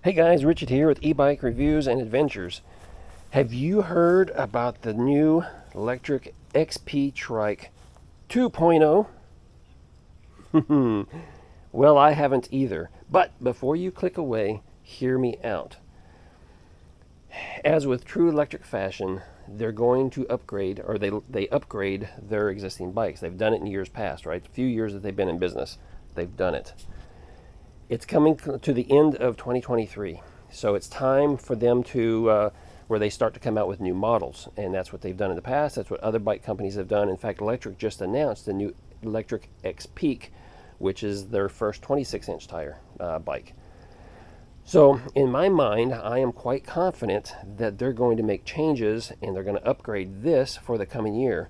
Hey guys, Richard here with eBike Reviews and Adventures. Have you heard about the new LECTRIC XP Trike 2.0? Well, I haven't either. But before you click away, hear me out. As with true electric fashion, they're going to upgrade, or they upgrade their existing bikes. They've done it in years past, right? A few years that they've been in business, they've done it. It's coming to the end of 2023, so it's time for them to where they start to come out with new models, and that's what they've done in the past. That's what other bike companies have done. In fact, Electric just announced the new Electric XP, which is their first 26-inch tire bike. So in my mind, I am quite confident that they're going to make changes and they're going to upgrade this for the coming year.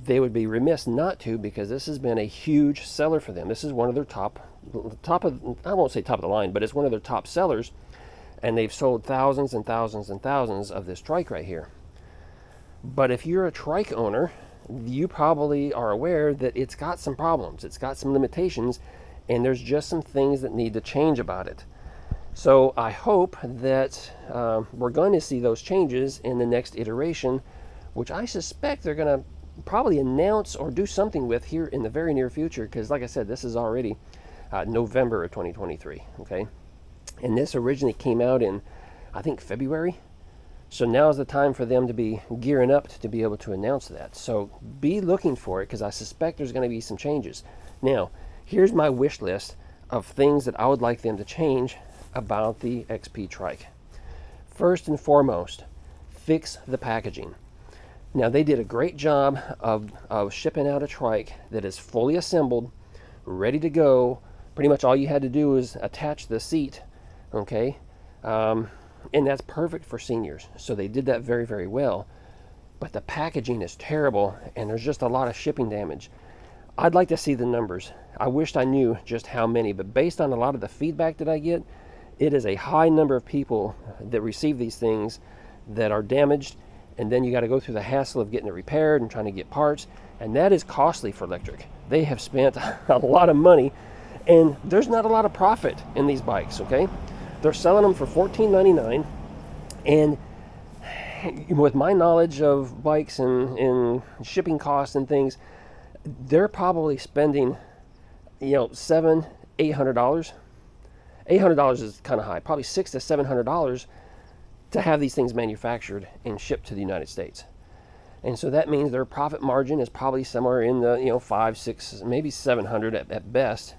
They would be remiss not to, because this has been a huge seller for them. This is one of their top of, I won't say top of the line, but it's one of their top sellers, and they've sold thousands and thousands and thousands of this trike right here. But if you're a trike owner, you probably are aware that it's got some problems, it's got some limitations, and there's just some things that need to change about it. So I hope that we're going to see those changes in the next iteration, which I suspect they're going to probably announce or do something with here in the very near future, because like I said, this is already November of 2023, okay? And this originally came out in, I think, February. So now is the time for them to be gearing up to be able to announce that. So be looking for it, because I suspect there's going to be some changes. Now, here's my wish list of things that I would like them to change about the XP Trike. First and foremost, fix the packaging. Now, they did a great job of shipping out a trike that is fully assembled, ready to go. Pretty much all you had to do is attach the seat, okay? And that's perfect for seniors. So they did that very, very well. But the packaging is terrible, and there's just a lot of shipping damage. I'd like to see the numbers. I wished I knew just how many, but based on a lot of the feedback that I get, it is a high number of people that receive these things that are damaged, and then you got to go through the hassle of getting it repaired and trying to get parts, and that is costly for Electric. They have spent a lot of money, and there's not a lot of profit in these bikes, okay? They're selling them for $14.99, and with my knowledge of bikes and shipping costs and things, they're probably spending, $700, $800. $800 is kind of high, probably $600 to $700 to have these things manufactured and shipped to the United States. And so that means their profit margin is probably somewhere in the 5, 6, maybe 700 at best.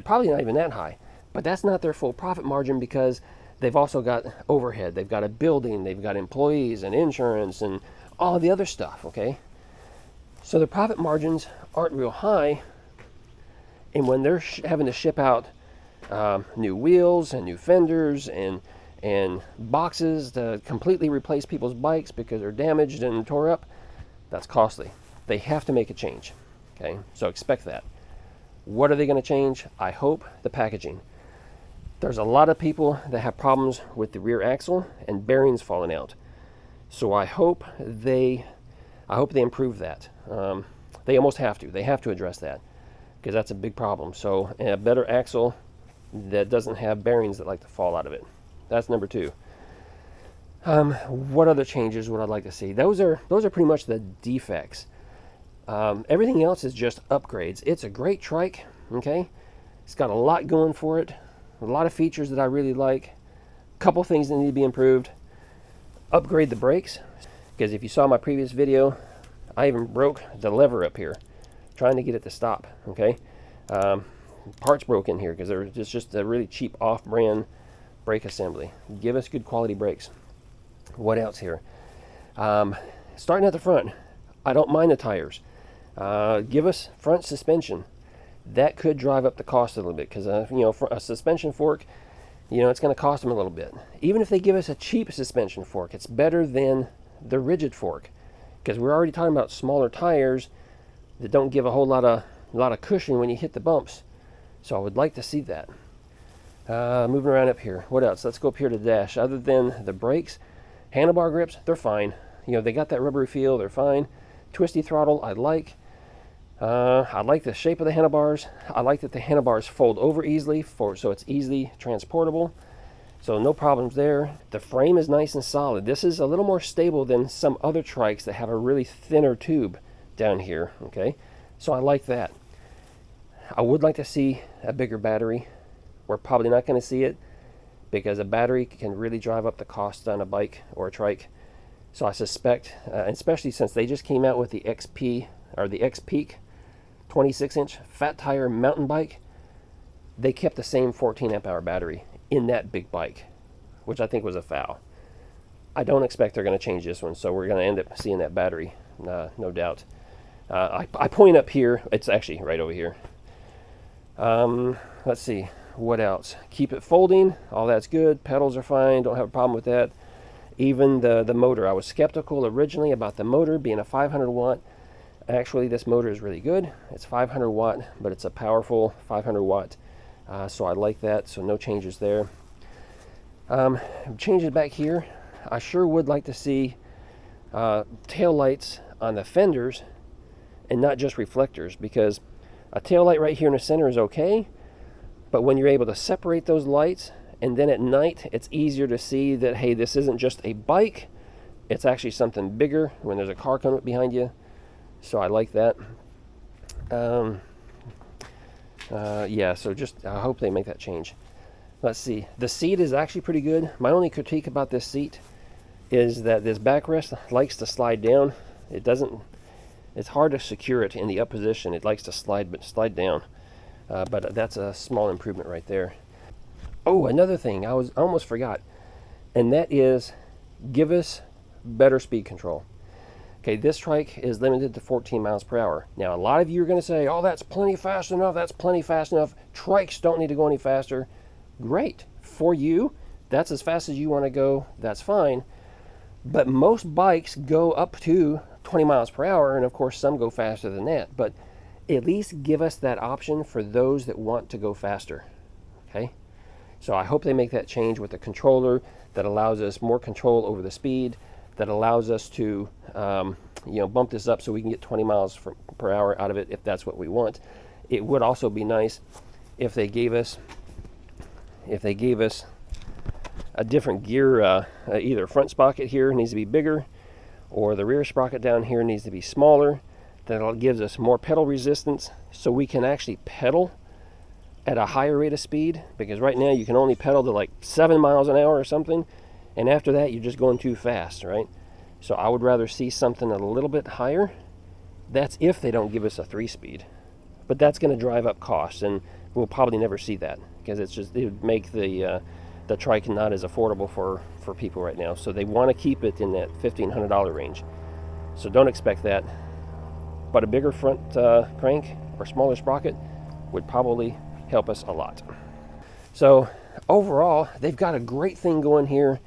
Probably not even that high. But that's not their full profit margin, because they've also got overhead. They've got a building, they've got employees and insurance and all the other stuff, okay? So the profit margins aren't real high. And when they're having to ship out new wheels and new fenders and boxes to completely replace people's bikes because they're damaged and tore up, that's costly. They have to make a change, okay? So expect that. What are they going to change? I hope the packaging. There's a lot of people that have problems with the rear axle and bearings falling out. So I hope they improve that. They almost have to. They have to address that, because that's a big problem. So a better axle that doesn't have bearings that like to fall out of it. That's number 2. What other changes would I like to see? Those are pretty much the defects. Everything else is just upgrades. It's a great trike, okay? It's got a lot going for it, a lot of features that I really like. A couple things that need to be improved. Upgrade the brakes, because if you saw my previous video, I even broke the lever up here trying to get it to stop, okay? Parts broke in here because it's just a really cheap off-brand brake assembly. Give us good quality brakes. What else here? Starting at the front, I don't mind the tires. Give us front suspension. That could drive up the cost a little bit, because for a suspension fork, it's going to cost them a little bit. Even if they give us a cheap suspension fork, it's better than the rigid fork, because we're already talking about smaller tires that don't give a whole lot of cushion when you hit the bumps. So I would like to see that. Moving around up here, what else? Let's go up here to the dash. Other than the brakes, handlebar grips, they're fine. They got that rubbery feel, they're fine. Twisty throttle, I like. I like the shape of the handlebars. I like that the handlebars fold over easily, so it's easily transportable. So no problems there. The frame is nice and solid. This is a little more stable than some other trikes that have a really thinner tube down here, okay? So I like that. I would like to see a bigger battery. We're probably not going to see it because a battery can really drive up the cost on a bike or a trike. So I suspect, especially since they just came out with the XP or the X-Peak 26-inch fat tire mountain bike, they kept the same 14 amp hour battery in that big bike, which I think was a foul. I don't expect they're going to change this one, so we're going to end up seeing that battery, no doubt. I point up here. It's actually right over here. Let's see, what else? Keep it folding, all that's good. Pedals are fine, don't have a problem with that. Even the motor, I was skeptical originally about the motor being a 500 watt. Actually, this motor is really good. It's 500 watt, but it's a powerful 500 watt. So I like that, so no changes there. Changes back here. I sure would like to see tail lights on the fenders and not just reflectors, because a tail light right here in the center is okay, but when you're able to separate those lights, and then at night it's easier to see that, hey, this isn't just a bike, it's actually something bigger when there's a car coming up behind you. So I like that. Yeah, so just I hope they make that change. Let's see, the seat is actually pretty good. My only critique about this seat is that this backrest likes to slide down. It's hard to secure it in the up position. It likes to slide down, but that's a small improvement right there. Oh, another thing I almost forgot, and that is give us better speed control. Okay, this trike is limited to 14 miles per hour. Now, a lot of you are going to say, oh, that's plenty fast enough. That's plenty fast enough. Trikes don't need to go any faster. Great. For you, that's as fast as you want to go. That's fine. But most bikes go up to 20 miles per hour, and of course, some go faster than that. But at least give us that option for those that want to go faster. Okay? So I hope they make that change with the controller that allows us more control over the speed, that allows us to bump this up so we can get 20 miles per hour out of it if that's what we want. It would also be nice if they gave us a different gear, either front sprocket here needs to be bigger or the rear sprocket down here needs to be smaller. That gives us more pedal resistance so we can actually pedal at a higher rate of speed, because right now you can only pedal to like 7 miles an hour or something, and after that you're just going too fast, right? So I would rather see something a little bit higher. That's if they don't give us a 3-speed, but that's going to drive up costs, and we'll probably never see that because it would make the trike not as affordable for people right now. So they want to keep it in that $1,500 range. So don't expect that. But a bigger front crank or smaller sprocket would probably help us a lot. So overall, they've got a great thing going here.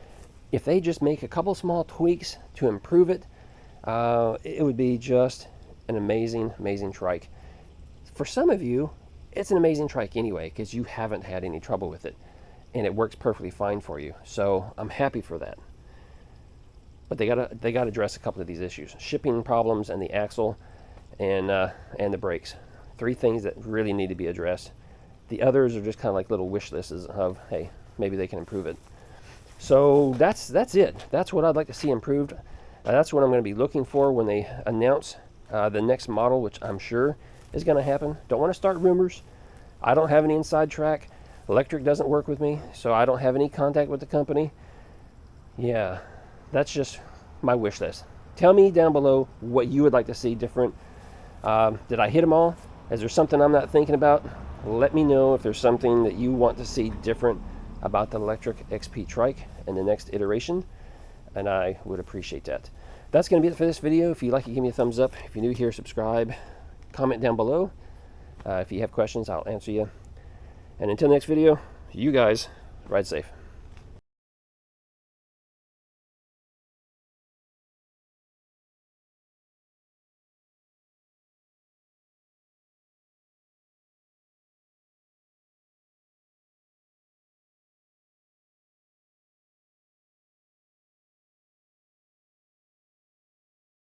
If they just make a couple small tweaks to improve it, it would be just an amazing, amazing trike. For some of you, it's an amazing trike anyway, because you haven't had any trouble with it, and it works perfectly fine for you. So I'm happy for that. But they gotta address a couple of these issues: shipping problems and the axle, and the brakes. 3 things that really need to be addressed. The others are just kind of like little wish lists of, hey, maybe they can improve it. So that's it. That's what I'd like to see improved. That's what I'm going to be looking for when they announce the next model, which I'm sure is going to happen. Don't want to start rumors. I don't have any inside track. Electric doesn't work with me, so I don't have any contact with the company. Yeah, that's just my wish list. Tell me down below what you would like to see different. Did I hit them all? Is there something I'm not thinking about? Let me know if there's something that you want to see different about the LECTRIC XP Trike in the next iteration, and I would appreciate that. That's going to be it for this video. If you like it, give me a thumbs up. If you're new here, subscribe. Comment down below. If you have questions, I'll answer you. And until next video, you guys ride safe.